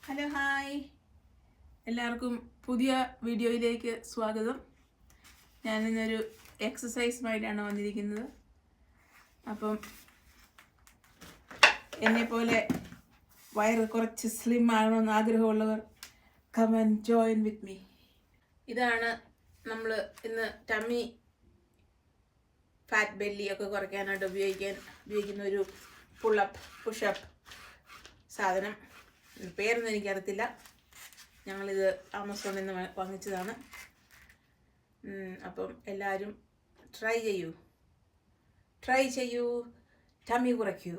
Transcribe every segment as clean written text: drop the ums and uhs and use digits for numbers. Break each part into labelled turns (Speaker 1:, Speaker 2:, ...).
Speaker 1: Hello hi, എല്ലാവർക്കും പുതിയ വീഡിയോയിലേക്ക് സ്വാഗതം. ഞാനിന്നൊരു എക്സസൈസുമായിട്ടാണ് വന്നിരിക്കുന്നത്. അപ്പം എന്നെപ്പോലെ വയറ് കുറച്ച് സ്ലിം ആകണമെന്ന് ആഗ്രഹമുള്ളവർ come and join with me. ഇതാണ് നമ്മൾ ഇന്ന് ടമ്മി ഫാറ്റ് ബെല്ലിയൊക്കെ കുറയ്ക്കാനായിട്ട് ഉപയോഗിക്കുന്ന ഒരു പുഷപ്പ് സാധനം. പേരൊന്നും എനിക്കറിയത്തില്ല. ഞങ്ങളിത് ആമസോണിൽ നിന്ന് വാങ്ങിച്ചതാണ്. അപ്പം എല്ലാവരും ട്രൈ ചെയ്യൂ, ടമ്മി കുറയ്ക്കൂ.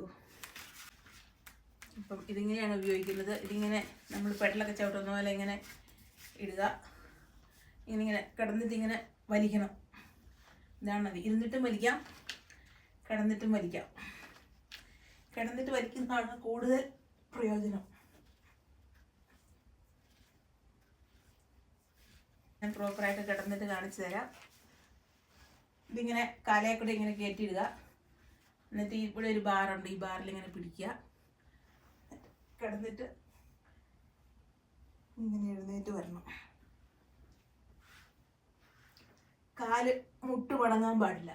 Speaker 1: അപ്പം ഇതിങ്ങനെയാണ് ഉപയോഗിക്കുന്നത്. ഇതിങ്ങനെ നമ്മൾ പെഡലൊക്കെ ചവിട്ടുന്ന പോലെ ഇങ്ങനെ ഇടുക. ഇങ്ങനെ കിടന്നിട്ട് ഇങ്ങനെ വലിക്കണം. ഇതാണത്. ഇരുന്നിട്ടും വലിക്കാം, കിടന്നിട്ടും വലിക്കാം. കിടന്നിട്ട് വലിക്കുന്നതാണ് കൂടുതൽ പ്രയോജനം. ഞാൻ പ്രോപ്പറായിട്ട് കിടന്നിട്ട് കാണിച്ചു തരാം. ഇതിങ്ങനെ കാലയെ കൂടെ ഇങ്ങനെ കയറ്റിയിടുക. എന്നിട്ട് ഇവിടെ ഒരു ബാറുണ്ട്, ഈ ബാറിൽ ഇങ്ങനെ പിടിക്കുക. കിടന്നിട്ട് ഇങ്ങനെ എഴുന്നേറ്റ് വരണം. കാല് മുട്ട് മടങ്ങാൻ പാടില്ല.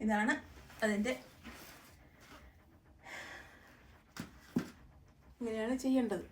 Speaker 1: ഇതാണ് അതിൻ്റെ, ഇങ്ങനെയാണ് ചെയ്യേണ്ടത്.